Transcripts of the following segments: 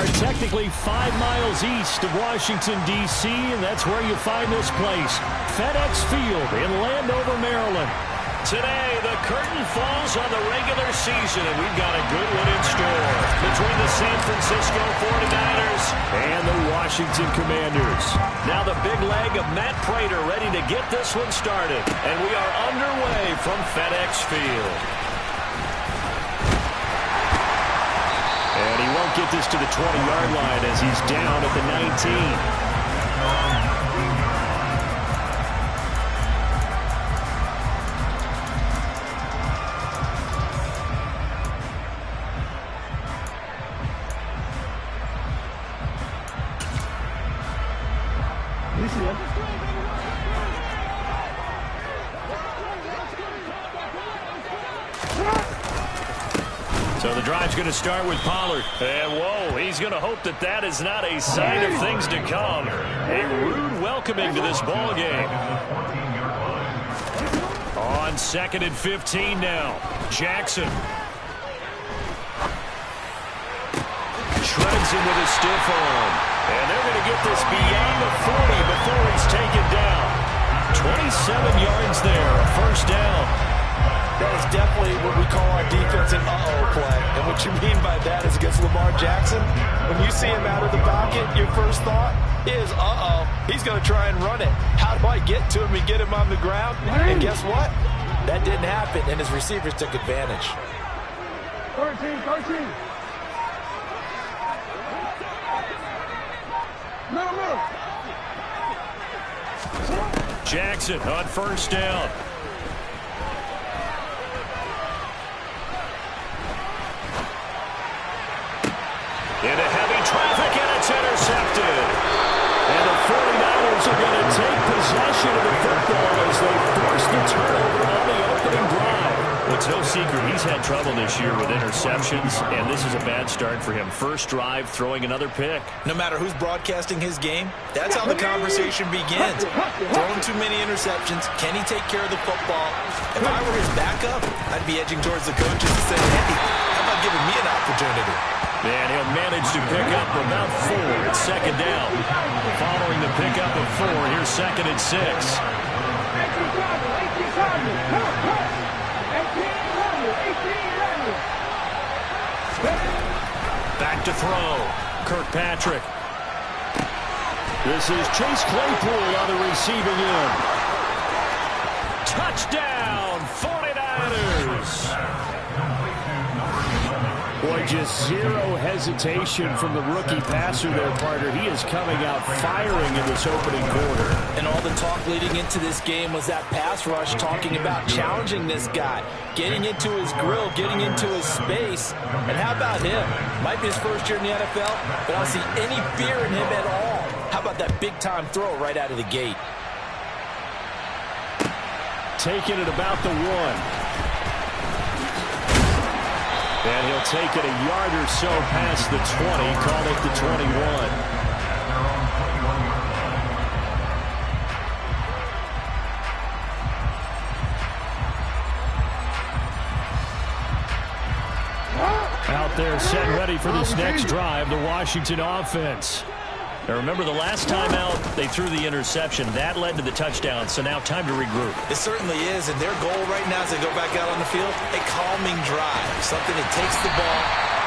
are technically 5 miles east of Washington, D.C., and that's where you find this place, FedEx Field in Landover, Maryland. Today, the curtain falls on the regular season, and we've got a good one in store between the San Francisco 49ers and the Washington Commanders. Now the big leg of Matt Prater ready to get this one started, and we are underway from FedEx Field. And he won't get this to the 20-yard line as he's down at the 19. So the drive's going to start with Pollard. And whoa, he's going to hope that that is not a sign of things to come. A rude welcoming to this ball game. On 2nd and 15 now. Jackson. Shreds him with a stiff arm. And they're going to get this beyond the 40 before he's taken down. 27 yards there, a first down. That is definitely what we call our defense an uh-oh play. And what you mean by that is against Lamar Jackson, when you see him out of the pocket, your first thought is, uh-oh, he's going to try and run it. How do I get to him and get him on the ground? And guess what? That didn't happen, and his receivers took advantage. 13. No. Jackson on first down. Into heavy traffic, and it's intercepted. And the 49ers are going to take possession of the football as they force the turnover on the opening drive. Well, it's no secret he's had trouble this year with interceptions, and this is a bad start for him. First drive, throwing another pick. No matter who's broadcasting his game, that's how the conversation begins. Throwing too many interceptions. Can he take care of the football? If I were his backup, I'd be edging towards the coaches and saying, hey, how about giving me an opportunity? And he'll manage to pick up about 4. It's second down. Following the pickup of 4, here's 2nd and 6. Back to throw. Kirkpatrick. This is Chase Claypool on the receiving end. Touchdown, 49ers. Boy, just zero hesitation from the rookie passer there, partner. He is coming out firing in this opening quarter. And all the talk leading into this game was that pass rush, talking about challenging this guy, getting into his grill, getting into his space. And how about him? Might be his first year in the NFL, but I don't see any fear in him at all. How about that big-time throw right out of the gate? Taking it about the 1. And he'll take it a yard or so past the 20, call it the 21. Out there set ready for this next drive, the Washington offense. Now remember, the last time out, they threw the interception. That led to the touchdown, so now time to regroup. It certainly is, and their goal right now as they go back out on the field, a calming drive. Something that takes the ball,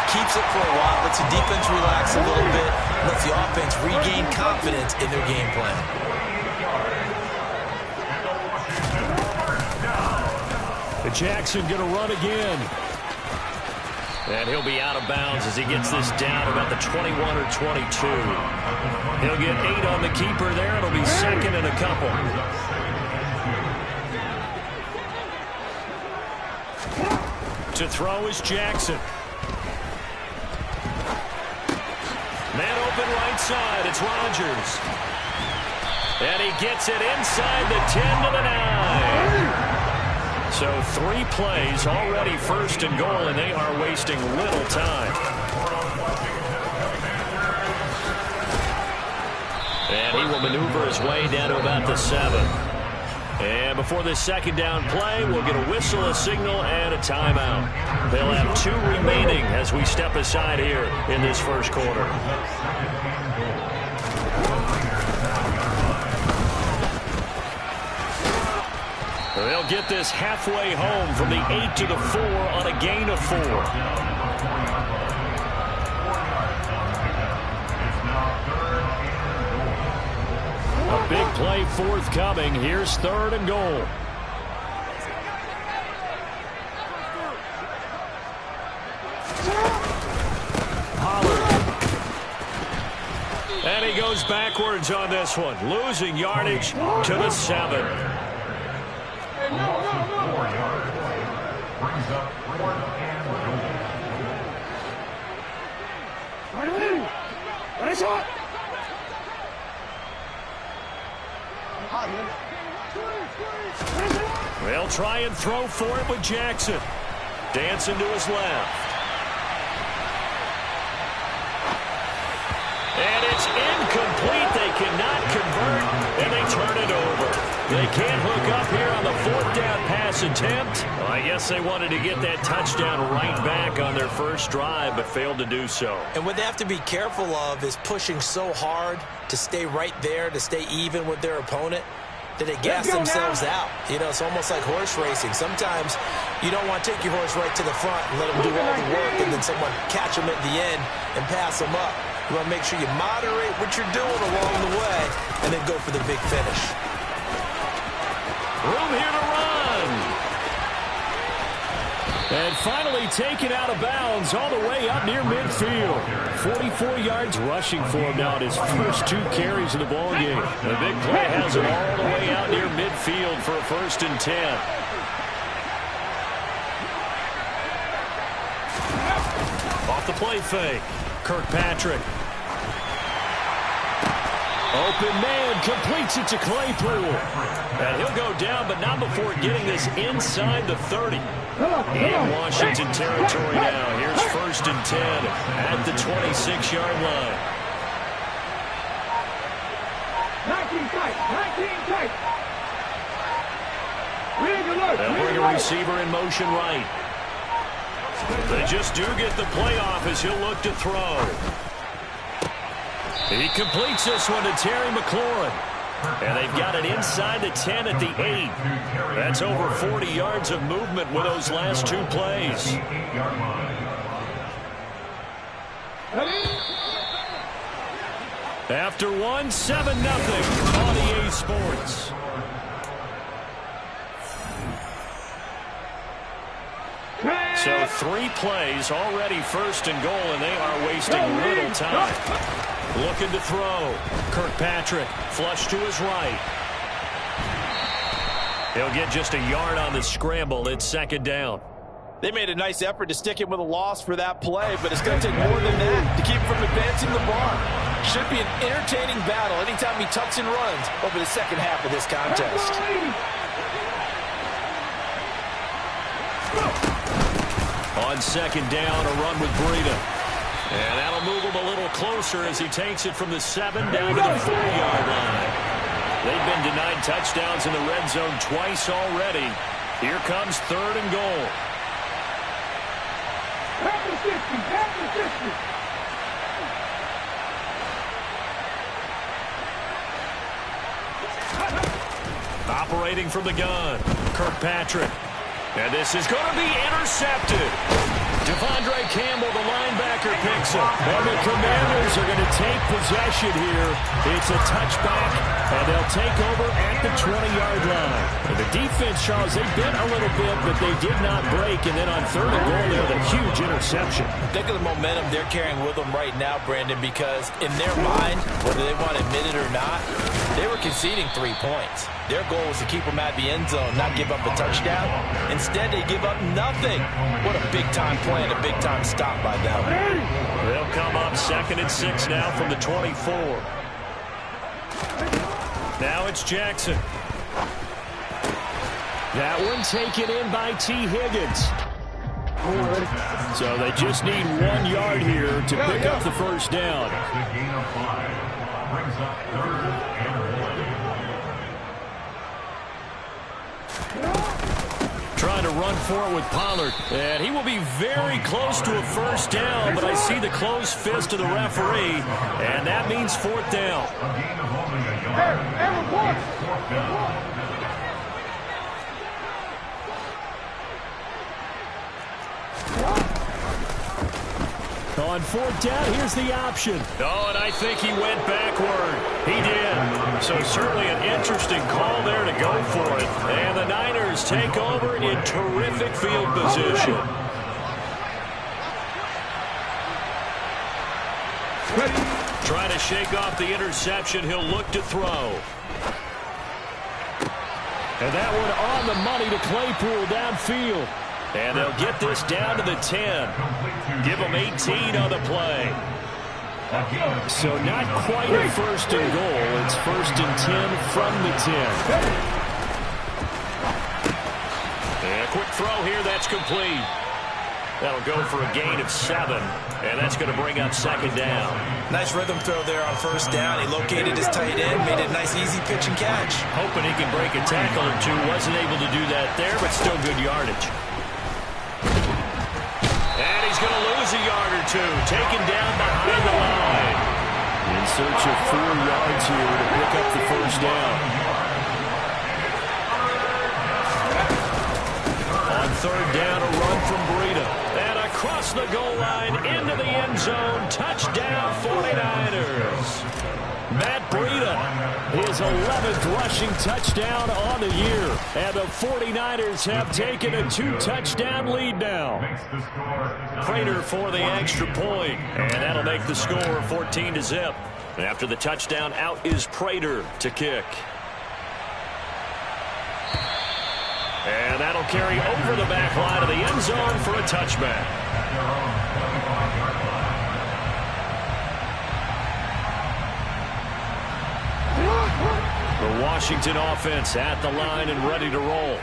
keeps it for a while, lets the defense relax a little bit, lets the offense regain confidence in their game plan. Jackson going to run again. And he'll be out of bounds as he gets this down about the 21 or 22. He'll get 8 on the keeper there. It'll be 2nd and a couple. To throw is Jackson. Man open right side. It's Rodgers. And he gets it inside the 10 to the 9. So 3 plays, already 1st and goal, and they are wasting little time. And he will maneuver his way down to about the 7. And before this second down play, we'll get a whistle, a signal, and a timeout. They'll have 2 remaining as we step aside here in this first quarter. They'll get this halfway home from the 8 to the 4 on a gain of 4. A big play forthcoming. Here's 3rd and goal. Pollard. And he goes backwards on this one, losing yardage to the 7. They'll try and throw for it with Jackson. Dancing to his left. And it's incomplete. They cannot convert, and they turn it over. They can't hook up here on the 4th down pass attempt. Well, I guess they wanted to get that touchdown right back on their first drive, but failed to do so. And what they have to be careful of is pushing so hard to stay right there, to stay even with their opponent, that they gas themselves out. You know, it's almost like horse racing. Sometimes you don't want to take your horse right to the front and let them do all the work, and then someone catch them at the end and pass them up. You want to make sure you moderate what you're doing along the way and then go for the big finish. Room here to run. And finally taken out of bounds all the way up near midfield. 44 yards rushing for him now in his first 2 carries of the ball game. The big play has him all the way out near midfield for a 1st and 10. Off the play fake. Kirkpatrick. Open man, completes it to Claypool. And he'll go down, but not before getting this inside the 30. In Washington territory now. Here's 1st and 10 at the 26-yard line. 19 tight. They'll bring a receiver in motion right. They just do get the playoff as he'll look to throw. He completes this one to Terry McLaurin. And they've got it inside the 10 at the 8. That's over 40 yards of movement with those last 2 plays. After 1, 7-0 on EA Sports. So 3 plays already 1st and goal, and they are wasting little time. Looking to throw. Kirkpatrick flush to his right. He'll get just a yard on the scramble. It's 2nd down. They made a nice effort to stick him with a loss for that play, but it's going to take more than that to keep him from advancing the bar. Should be an entertaining battle anytime he tucks and runs over the second half of this contest. On 2nd down, a run with Breida. And that'll move him a little closer as he takes it from the 7 down to the 4-yard line. They've been denied touchdowns in the red zone twice already. Here comes 3rd and goal. Operating from the gun, Kirkpatrick. And this is going to be intercepted. Devondre Campbell, the linebacker, picks him. And the Commanders are going to take possession here. It's a touchback, and they'll take over at the 20-yard line. And the defense, Charles, they bit a little bit, but they did not break. And then on 3rd and goal, they had a huge interception. Think of the momentum they're carrying with them right now, Brandon, because in their mind, whether they want to admit it or not, they were conceding 3 points. Their goal was to keep them at the end zone, not give up a touchdown. Instead, they give up nothing. What a big-time play and a big-time stop by them. They'll come up 2nd and 6 now from the 24. Now it's Jackson. That one taken in by T. Higgins. So they just need 1 yard here to pick up the 1st down. Trying to run for it with Pollard. And he will be very close to a first down, but I see the closed fist of the referee, and that means fourth down. On fourth down, here's the option. Oh, and I think he went backward. He did. So certainly an interesting call there to go for it. And the Niners take over in terrific field position. Trying to shake off the interception. He'll look to throw. And that one on the money to Claypool downfield. And they'll get this down to the 10. Give them 18 on the play. So not quite a first and goal. It's first and 10 from the 10. And a quick throw here. That's complete. That'll go for a gain of 7. And that's going to bring up second down. Nice rhythm throw there on first down. He located his tight end, made it a nice, easy pitch and catch. Hoping he can break a tackle or two. Wasn't able to do that there, but still good yardage. And he's going to lose a yard or two. Taken down behind the line. In search of 4 yards here to pick up the first down. On third down, a run from Breida. And across the goal line, into the end zone. Touchdown, 49ers. Matt Breida, his 11th rushing touchdown on the year. And the 49ers have taken a 2-touchdown lead now. Prater for the extra point. And that'll make the score 14-0. After the touchdown, out is Prater to kick. And that'll carry over the back line of the end zone for a touchback. The Washington offense at the line and ready to roll.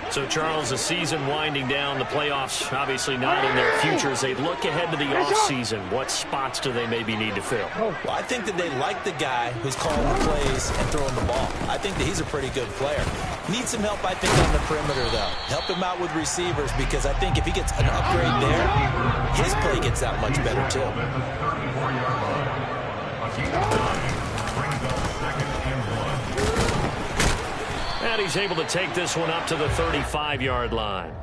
So, Charles, the season winding down, the playoffs obviously not in their future. As they look ahead to the offseason, what spots do they maybe need to fill? Well, I think that they like the guy who's calling the plays and throwing the ball. I think that he's a pretty good player. Needs some help, I think, on the perimeter, though. Help him out with receivers, because I think if he gets an upgrade there, his play gets that much better, too. And he's able to take this one up to the 35-yard line.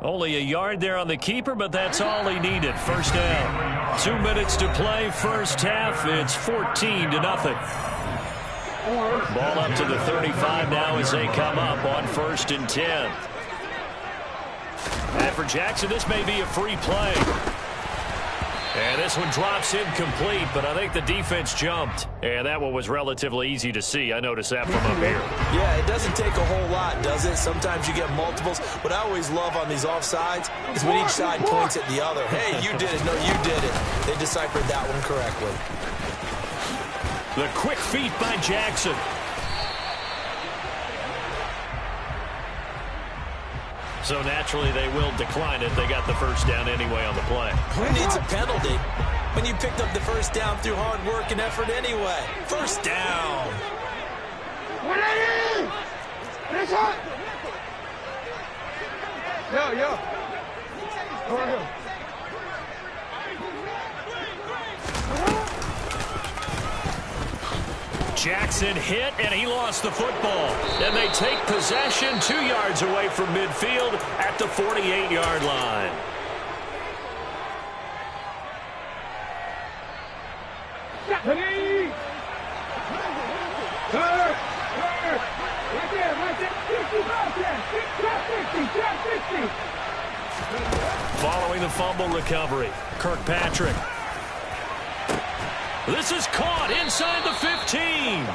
Only a yard there on the keeper, but that's all he needed. First down. 2 minutes to play, first half. It's 14-0. Ball up to the 35 now as they come up on first and 10. And for Jackson, this may be a free play. And this one drops incomplete, but I think the defense jumped. And that one was relatively easy to see. I noticed that from up here. Yeah, it doesn't take a whole lot, does it? Sometimes you get multiples. What I always love on these offsides is when each side points at the other. Hey, you did it. No, you did it. They deciphered that one correctly. The quick feet by Jackson. So naturally they will decline it. They got the first down anyway on the play. Who needs a penalty when you picked up the first down through hard work and effort anyway? First down. Jackson hit, and he lost the football. And they take possession 2 yards away from midfield at the 48-yard line. Following the fumble recovery, Kirkpatrick. This is caught inside the 15.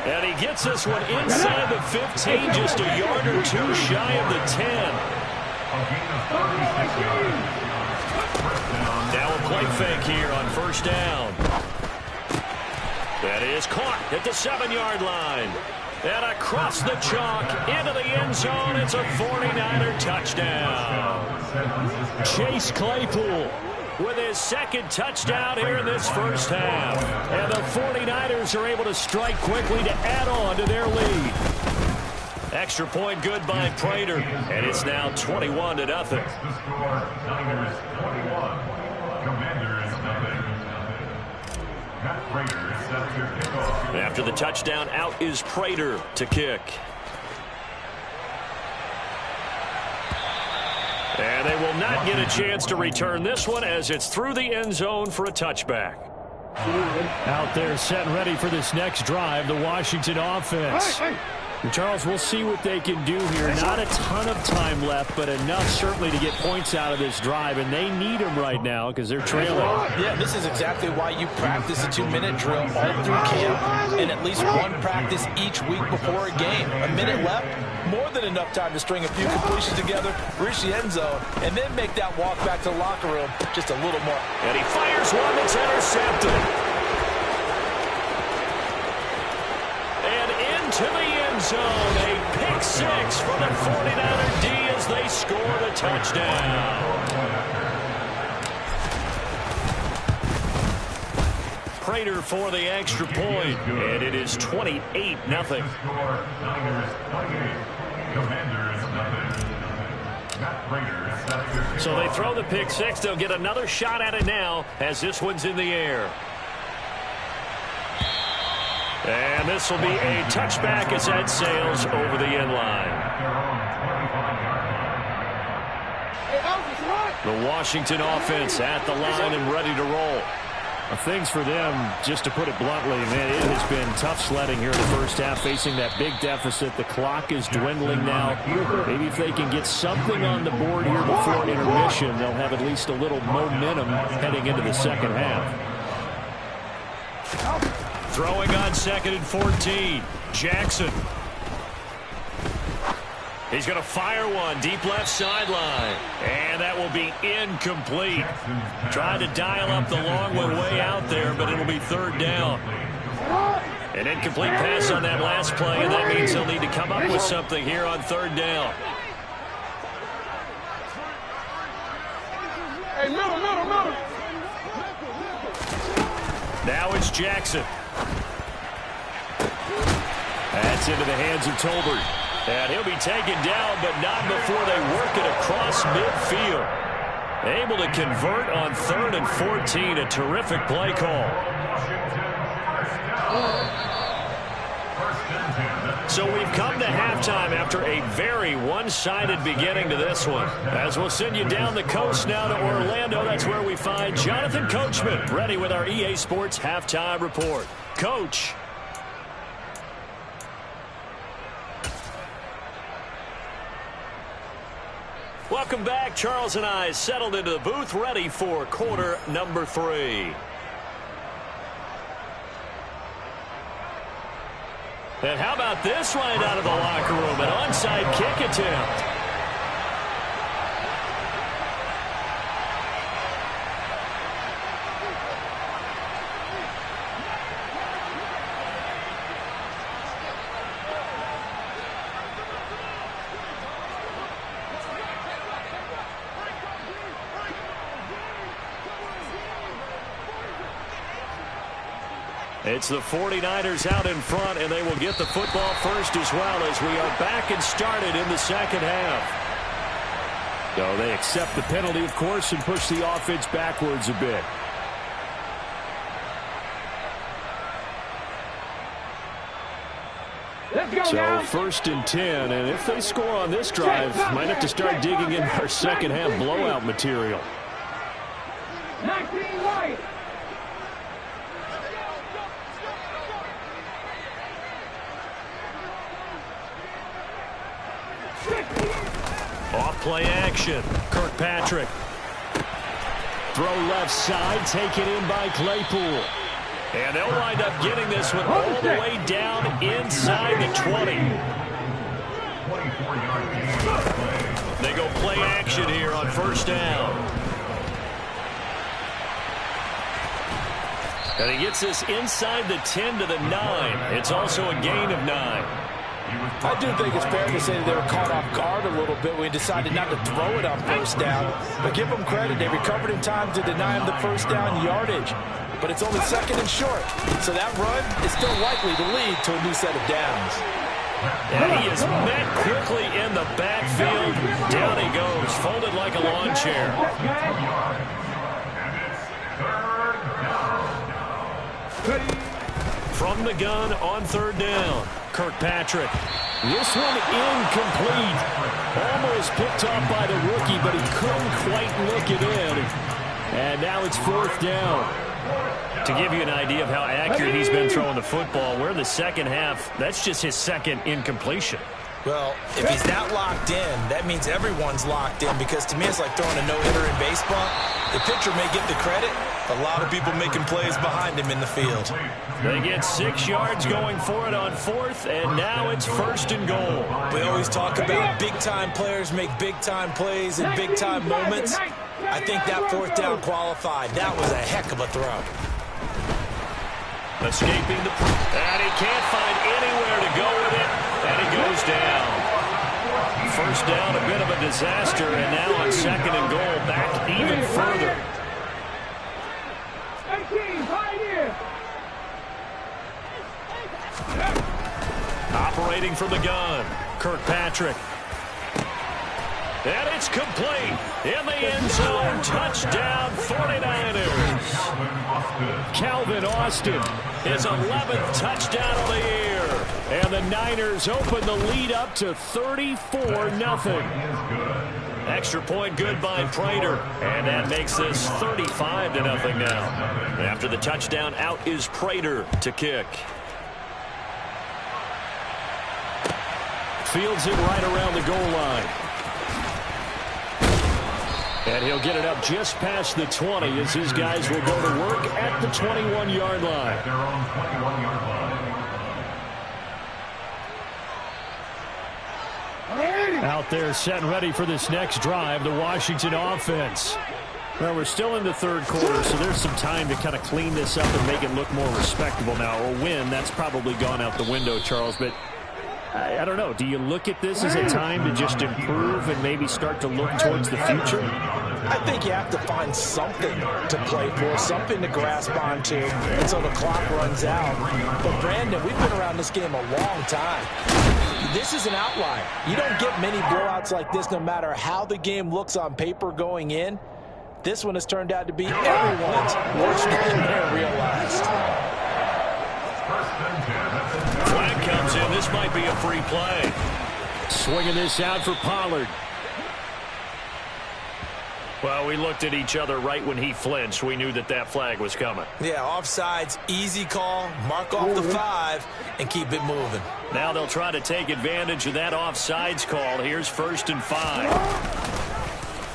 And he gets this one inside the 15, just a yard or two shy of the 10. Now a play fake here on first down. That is caught at the 7-yard line. And across the chalk into the end zone. It's a 49er touchdown. Chase Claypool with his second touchdown here in this first half. And the 49ers are able to strike quickly to add on to their lead. Extra point good by Prater, and it's now 21-0. Niners 21, Commanders nothing. Matt Prater is set to kick off. After the touchdown, out is Prater to kick. And they will not get a chance to return this one as it's through the end zone for a touchback. Out there set and ready for this next drive, the Washington offense. And Charles, we'll see what they can do here. Not a ton of time left, but enough certainly to get points out of this drive, and they need them right now because they're trailing. Yeah, this is exactly why you practice a 2-minute drill all through camp and at least one practice each week before a game. A minute left, more than enough time to string a few completions together, reach the end zone, and then make that walk back to the locker room just a little more. And he fires one that's intercepted. To the end zone, a pick six for the 49er D as they score the touchdown. Prater for the extra point, and it is 28-0. Niners 28, Commanders nothing. Matt Prater set to So they throw the pick six. They'll get another shot at it now as this one's in the air. And this will be a touchback as that sails over the end line. The Washington offense at the line and ready to roll. Things for them, just to put it bluntly, man, it has been tough sledding here in the first half, facing that big deficit. The clock is dwindling now. Maybe if they can get something on the board here before intermission, they'll have at least a little momentum heading into the second half. Throwing on 2nd and 14. Jackson. He's going to fire one deep left sideline. And that will be incomplete. Trying to dial up the long one way out there, but it'll be 3rd down. An incomplete pass on that last play, and that means they'll need to come up with something here on 3rd down. Hey, middle. Now it's Jackson. That's into the hands of Tolbert. And he'll be taken down, but not before they work it across midfield. Able to convert on 3rd and 14. A terrific play call. So we've come to halftime after a very one-sided beginning to this one. As we'll send you down the coast now to Orlando, that's where we find Jonathan Coachman, ready with our EA Sports Halftime Report. Coach. Welcome back. Charles and I settled into the booth, ready for quarter number 3. And how about this right out of the locker room? An onside kick attempt. It's the 49ers out in front, and they will get the football first as well as we are back and started in the second half. So they accept the penalty, of course, and push the offense backwards a bit. So 1st and 10, and if they score on this drive, might have to start digging in our second half blowout material. 19 right. Off play action. Kirkpatrick. Throw left side, taken in by Claypool. And they'll wind up getting this one all the way down inside the 20. They go play action here on 1st down. And he gets this inside the 10 to the 9. It's also a gain of 9. I do think it's fair to say that they were caught off guard a little bit when we decided not to throw it on 1st down. But give them credit. They recovered in time to deny him the 1st down yardage. But it's only 2nd and short. So that run is still likely to lead to a new set of downs. And he is met quickly in the backfield. Down he goes, folded like a lawn chair. From the gun on third down, Kirkpatrick. This one incomplete. Almost picked off by the rookie, but he couldn't quite look it in. And now it's fourth down. To give you an idea of how accurate he's been throwing the football, we're in the second half. That's just his second incompletion. Well, if he's that locked in, that means everyone's locked in, because to me it's like throwing a no-hitter in baseball. The pitcher may get the credit. A lot of people making plays behind him in the field. They get 6 yards going for it on fourth, and now it's first and goal. We always talk about big-time players make big-time plays in big-time moments. I think that fourth down qualified. That was a heck of a throw. Escaping the... And he can't find anywhere to go with it, and he goes down. First down, a bit of a disaster, and now on second and goal, back even further. 18, pioneer. Operating from the gun, Kirkpatrick. And it's complete. In the end zone, touchdown 49ers. Calvin Austin, his 11th touchdown of the year. And the Niners open the lead up to 34-0. Extra point good by Prater. And that makes this 35-0 now. After the touchdown, out is Prater to kick. Fields it right around the goal line. And he'll get it up just past the 20 as his guys will go to work at the 21-yard line. Their own 21-yard line. Out there set and ready for this next drive, the Washington offense. Well, we're still in the third quarter, so there's some time to kind of clean this up and make it look more respectable now. A win, that's probably gone out the window, Charles, but I don't know. Do you look at this as a time to just improve and maybe start to look towards the future? I think you have to find something to play for, something to grasp onto until the clock runs out. But, Brandon, we've been around this game a long time. This is an outlier. You don't get many blowouts like this no matter how the game looks on paper going in. This one has turned out to be everyone's worst nightmare realized. Flag comes in. This might be a free play. Swinging this out for Pollard. Well, we looked at each other right when he flinched. We knew that that flag was coming. Yeah, offsides, easy call, mark off the 5, and keep it moving. Now they'll try to take advantage of that offsides call. Here's 1st and 5.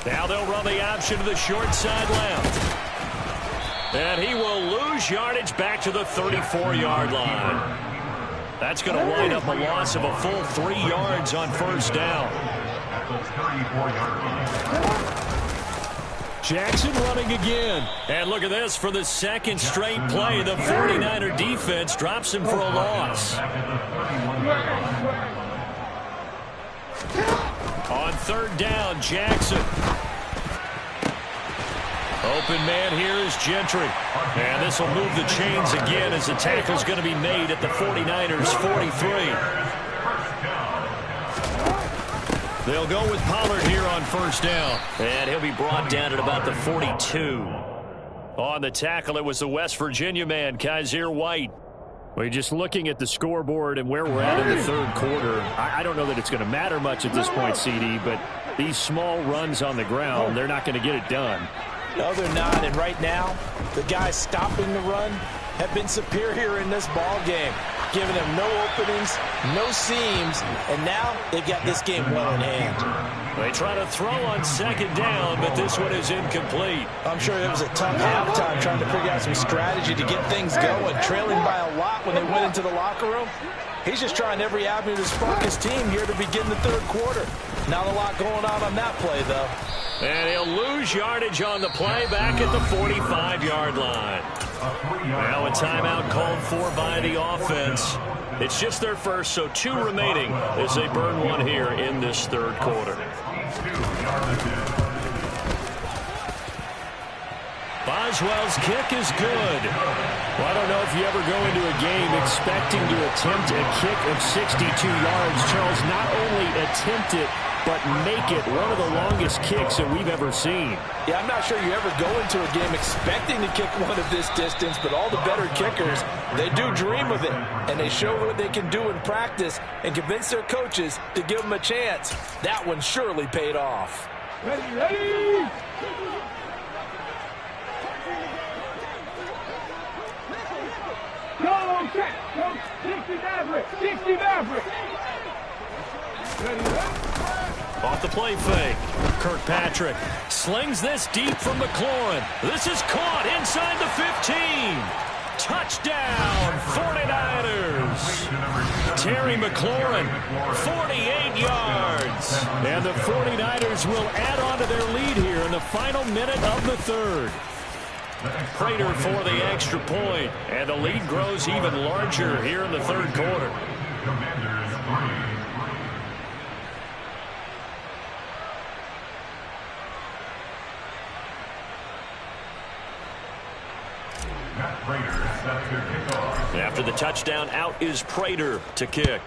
Now they'll run the option to the short side left. And he will lose yardage back to the 34-yard line. That's going to wind up a loss of a full 3 yards on first down. At the 34-yard line. Jackson running again. And look at this. For the second straight play, the 49er defense drops him for a loss. On third down, Jackson. Open man here is Gentry. And this will move the chains again as the tackle's going to be made at the 49ers' 43. They'll go with Pollard here on first down. And he'll be brought down at about the 42. On the tackle, it was the West Virginia man, Kaiser White. Well, just looking at the scoreboard and where we're at in the third quarter, I don't know that it's going to matter much at this point, CD, but these small runs on the ground, they're not going to get it done. No, they're not. And right now, the guys stopping the run have been superior in this ball game, giving them no openings, no seams, and now they've got this game well in hand. They try to throw on second down, but this one is incomplete. I'm sure it was a tough halftime trying to figure out some strategy to get things going, trailing by a lot when they went into the locker room. He's just trying every avenue to spark his team here to begin the third quarter. Not a lot going on that play, though. And he'll lose yardage on the play back at the 45-yard line. Now a timeout called for by the offense. It's just their first, so 2 remaining as they burn one here in this third quarter. Boswell's kick is good. Well, I don't know if you ever go into a game expecting to attempt a kick of 62 yards. Charles, not only attempt it, but make it one of the longest kicks that we've ever seen. Yeah, I'm not sure you ever go into a game expecting to kick one of this distance, but all the better kickers, they do dream of it, and they show what they can do in practice and convince their coaches to give them a chance. That one surely paid off. Ready, ready! Go, check! Go, 60 Maverick! 60 Maverick! Ready, ready? Off the play fake. Kirkpatrick slings this deep from McLaurin. This is caught inside the 15. Touchdown, 49ers. Terry McLaurin, 48 yards. And the 49ers will add on to their lead here in the final minute of the third. Prater for the extra point, and the lead grows even larger here in the third quarter. After the touchdown, out is Prater to kick.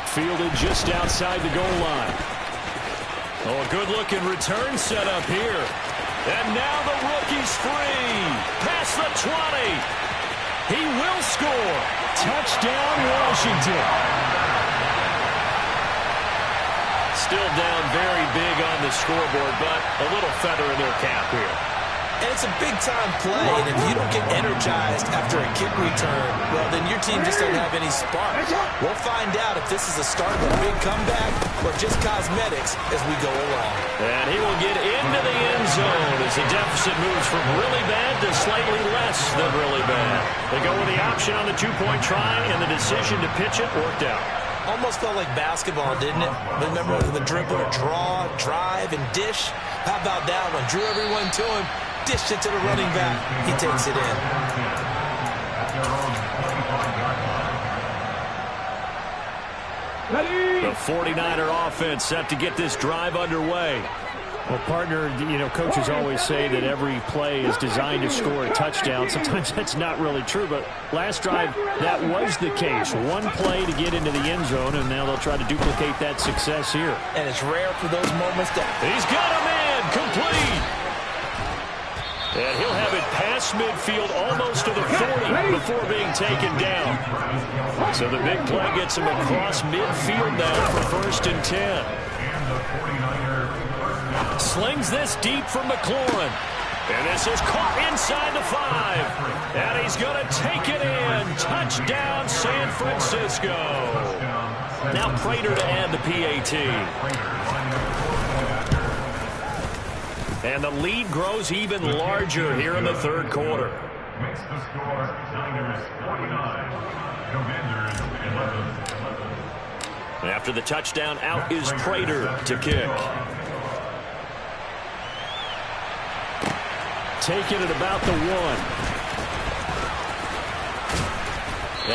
Fielded just outside the goal line. Oh, a good-looking return set up here. And now the rookie's free. Past the 20. He will score. Touchdown, Washington. Still down very big on the scoreboard, but a little feather in their cap here. And it's a big-time play, and if you don't get energized after a kick return, well, then your team just doesn't have any spark. We'll find out if this is the start of a big comeback or just cosmetics as we go along. And he will get into the end zone as the deficit moves from really bad to slightly less than really bad. They go with the option on the two-point try, and the decision to pitch it worked out. Almost felt like basketball, didn't it? Remember the dribbler, draw, drive, and dish? How about that one? Drew everyone to him, dished it to the running back. He takes it in. Ready! The 49er offense set to get this drive underway. Well, partner, you know, coaches always say that every play is designed to score a touchdown. Sometimes that's not really true, but last drive, that was the case. One play to get into the end zone, and now they'll try to duplicate that success here. And it's rare for those moments that... He's got him in, complete. And he'll have it past midfield almost to the 40 before being taken down. So the big play gets him across midfield now for 1st and 10. Slings this deep from McLaurin. And this is caught inside the 5. And he's going to take it in. Touchdown, San Francisco. Now Prater to add the PAT. And the lead grows even larger here in the third quarter. Makes the score Niners 49, Commanders 11. After the touchdown, out is Prater to kick. Taking it about the 1.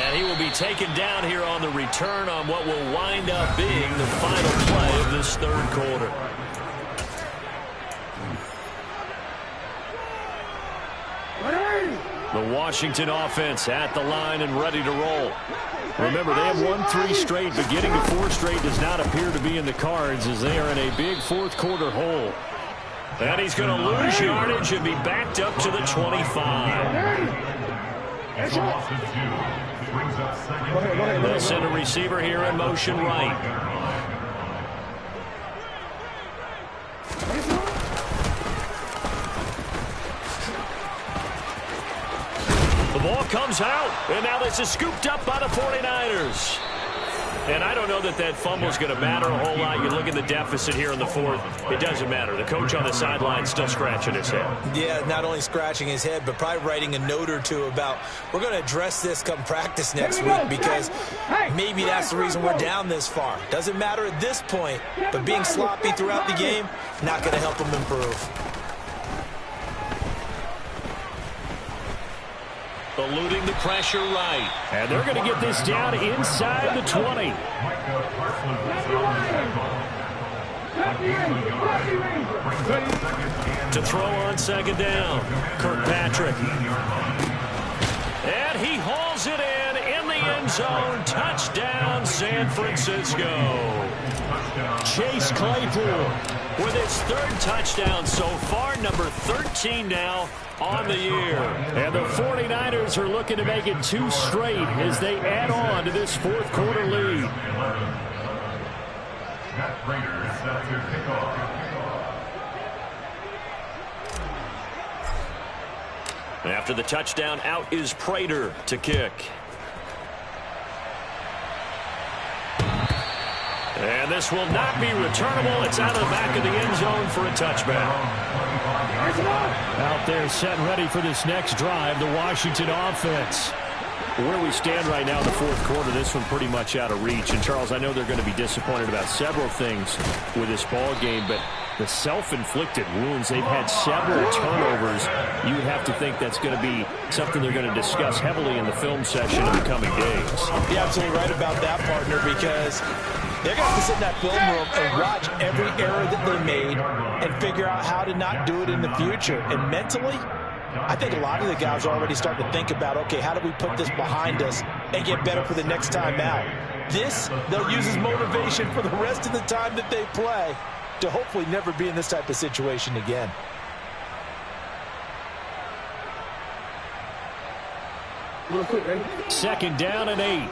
And he will be taken down here on the return on what will wind up being the final play of this third quarter. The Washington offense at the line and ready to roll. Remember, they have won 3 straight, but getting to 4 straight does not appear to be in the cards as they are in a big fourth quarter hole. And he's going to lose yardage and be backed up to the 25. It's a loss of 2. Brings up second. They'll send a receiver here in motion right. The ball comes out, and now this is scooped up by the 49ers. And I don't know that that fumble is going to matter a whole lot. You look at the deficit here in the fourth. It doesn't matter. The coach on the sideline still scratching his head. Yeah, not only scratching his head, but probably writing a note or two about we're going to address this come practice next week because maybe that's the reason we're down this far. Doesn't matter at this point, but being sloppy throughout the game, not going to help him improve. Eluding the pressure right. And they're going to get this down inside the 20. To throw on second down, Kirkpatrick. And he hauls it in the end zone. Touchdown, San Francisco. Chase Claypool with his third touchdown so far, number 13 now on the year. And the 49ers are looking to make it 2 straight as they add on to this fourth quarter lead. Matt Prater is set to kick off. After the touchdown, out is Prater to kick. And this will not be returnable. It's out of the back of the end zone for a touchback. Out there set and ready for this next drive, the Washington offense. Where we stand right now in the fourth quarter, this one pretty much out of reach. And, Charles, I know they're going to be disappointed about several things with this ball game, but the self-inflicted wounds, they've had several turnovers. You would have to think that's going to be something they're going to discuss heavily in the film session in the coming days. You're absolutely right about that, partner, because they're going to have to sit in that film room and watch every error that they made and figure out how to not do it in the future. And mentally, I think a lot of the guys are already starting to think about, okay, how do we put this behind us and get better for the next time out? This, they'll use as motivation for the rest of the time that they play to hopefully never be in this type of situation again. Second down and 8.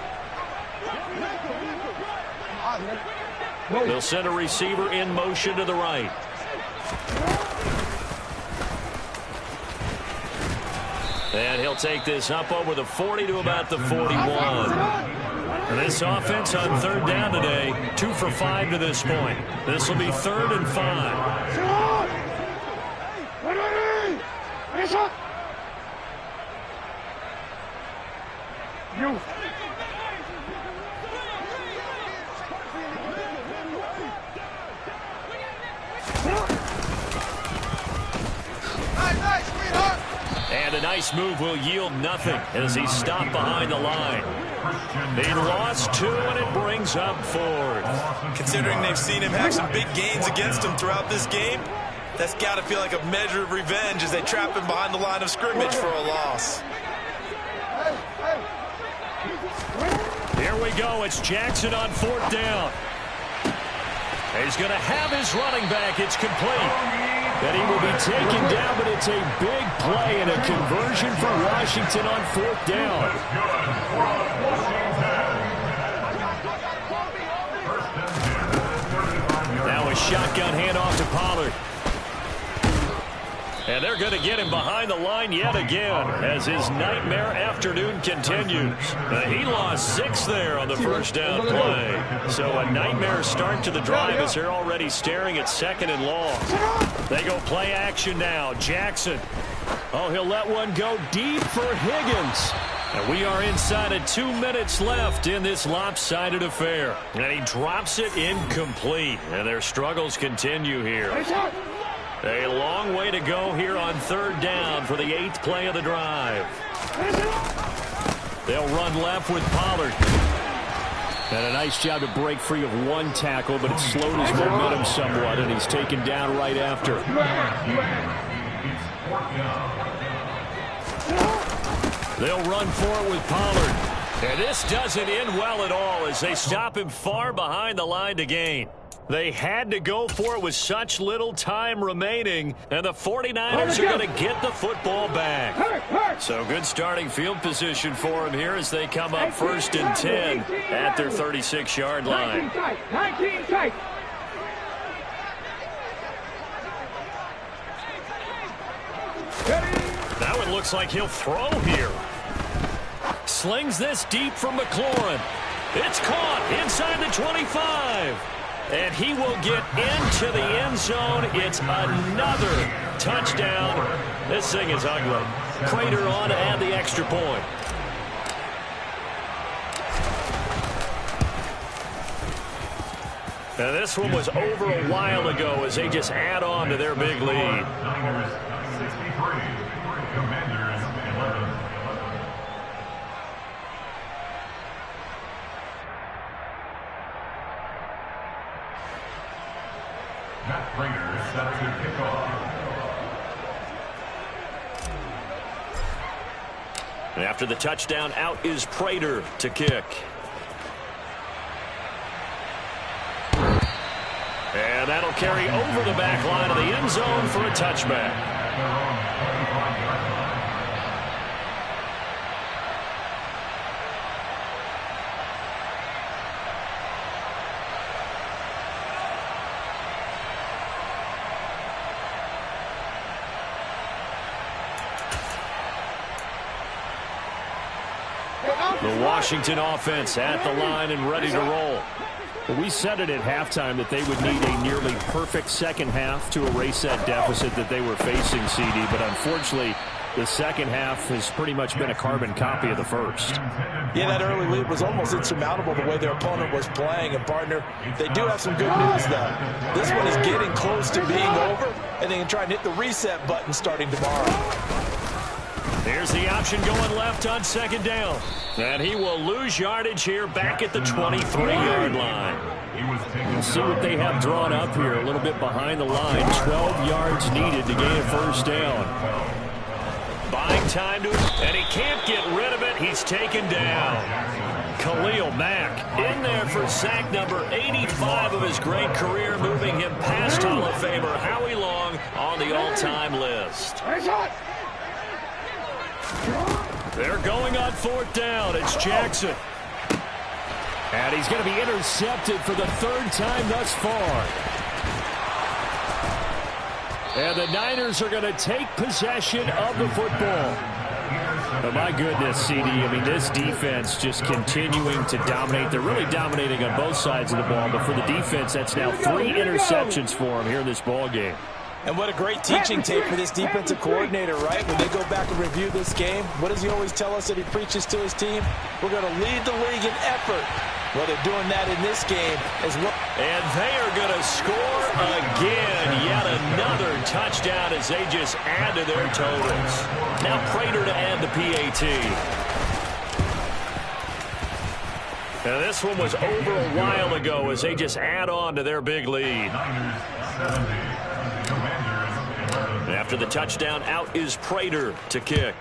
They'll send a receiver in motion to the right. And he'll take this up over the 40 to about the 41. And this offense on third down today, 2 for 5 to this point. This will be 3rd and 5. And a nice move will yield nothing as he's stopped behind the line. They lost 2, and it brings up 4th. Considering they've seen him have some big gains against him throughout this game, that's got to feel like a measure of revenge as they trap him behind the line of scrimmage for a loss. Here we go. It's Jackson on 4th down. He's going to have his running back. It's complete. And he will be taken down, but it's a big play and a conversion for Washington on 4th down. Now a shotgun handoff to Pollard. And they're going to get him behind the line yet again as his nightmare afternoon continues. He lost 6 there on the first down play. So a nightmare start to the drive as they're already staring at 2nd and long. They go play action now. Jackson. Oh, he'll let one go deep for Higgins. And we are inside of 2 minutes left in this lopsided affair. And he drops it incomplete. And their struggles continue here. A long way to go here on 3rd down for the 8th play of the drive. They'll run left with Pollard. And a nice job to break free of 1 tackle, but it slowed his momentum somewhat, and he's taken down right after. They'll run for it with Pollard. And this doesn't end well at all as they stop him far behind the line to gain. They had to go for it with such little time remaining, and the 49ers are going to get the football back. So good starting field position for him here as they come up 1st and 10 at their 36-yard line. 19 tight. Now it looks like he'll throw here. Slings this deep from McLaurin. It's caught inside the 25. And he will get into the end zone. It's another touchdown. This thing is ugly. Prater on to add the extra point. Now this one was over a while ago as they just add on to their big lead. Niners 63, Commanders 11. Prater set to kick off. And after the touchdown, out is Prater to kick. And that'll carry over the back line of the end zone for a touchback. The Washington offense at the line and ready to roll. We said it at halftime that they would need a nearly perfect second half to erase that deficit that they were facing, CD. But unfortunately, the second half has pretty much been a carbon copy of the first. Yeah, that early lead was almost insurmountable the way their opponent was playing. And, partner, they do have some good news, though. This one is getting close to being over, and they can try and hit the reset button starting tomorrow. Here's the option going left on second down. And he will lose yardage here back at the 23-yard line. We'll see what they have drawn up here a little bit behind the line. 12 yards needed to gain a first down. Buying time to him, and he can't get rid of it. He's taken down. Khalil Mack in there for sack number 85 of his great career, moving him past Hall of Famer Howie Long on the all-time list. They're going on fourth down. It's Jackson. And he's going to be intercepted for the third time thus far. And the Niners are going to take possession of the football. Oh, my goodness, CD. I mean, this defense just continuing to dominate. They're really dominating on both sides of the ball. But for the defense, that's now 3 interceptions for them here in this ball game. And what a great teaching tape for this defensive coordinator, right? When they go back and review this game, what does he always tell us that he preaches to his team? We're going to lead the league in effort. Well, they're doing that in this game as well. And they are going to score again. Yet another touchdown as they just add to their totals. Now Prater to add the PAT. Now this one was over a while ago as they just add on to their big lead. After the touchdown, out is Prater to kick.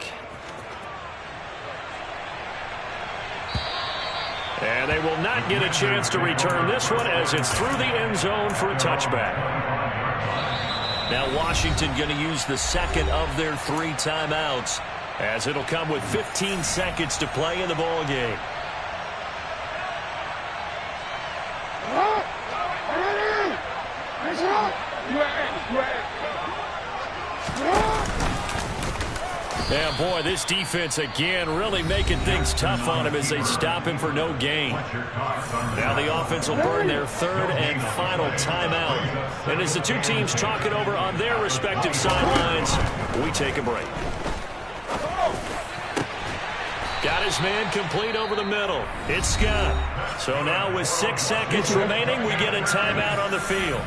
And they will not get a chance to return this one as it's through the end zone for a touchback. Now Washington going to use the second of their 3 timeouts as it'll come with 15 seconds to play in the ball game. Yeah, boy, this defense again really making things tough on him as they stop him for no gain. Now the offense will burn their 3rd and final timeout. And as the two teams talk it over on their respective sidelines, we take a break. Got his man complete over the middle. It's Scott. So now with 6 seconds remaining, we get a timeout on the field.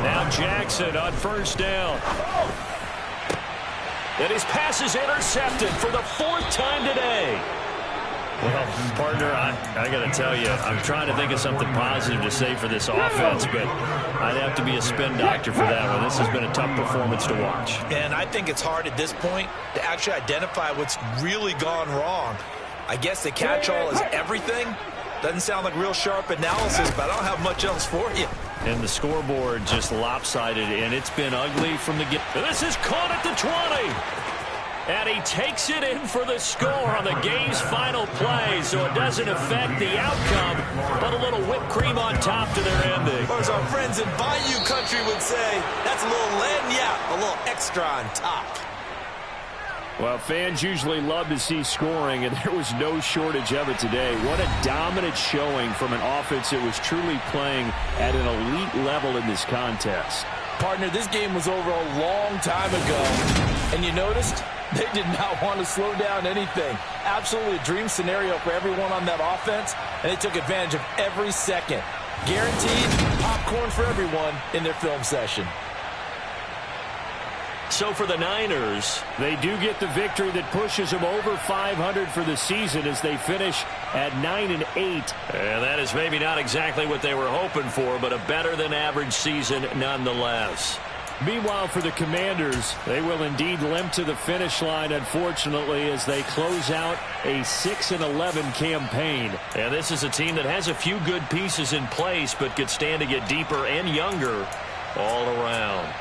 Now Jackson on first down. And his pass is intercepted for the 4th time today. Well, partner, I got to tell you, I'm trying to think of something positive to say for this offense, but I'd have to be a spin doctor for that one. This has been a tough performance to watch. And I think it's hard at this point to actually identify what's really gone wrong. I guess the catch-all is everything. Doesn't sound like real sharp analysis, but I don't have much else for you. And the scoreboard just lopsided, and it's been ugly from the get. This is caught at the 20. And he takes it in for the score on the game's final play, so it doesn't affect the outcome, but a little whipped cream on top to their ending. Or as our friends in Bayou Country would say, that's a little lagniappe, a little extra on top. Well, fans usually love to see scoring, and there was no shortage of it today. What a dominant showing from an offense that was truly playing at an elite level in this contest. Partner, this game was over a long time ago, and you noticed they did not want to slow down anything. Absolutely a dream scenario for everyone on that offense, and they took advantage of every second. Guaranteed popcorn for everyone in their film session. So for the Niners, they do get the victory that pushes them over 500 for the season as they finish at 9-8. And that is maybe not exactly what they were hoping for, but a better than average season nonetheless. Meanwhile, for the Commanders, they will indeed limp to the finish line, unfortunately, as they close out a 6-11 campaign. And this is a team that has a few good pieces in place, but could stand to get deeper and younger all around.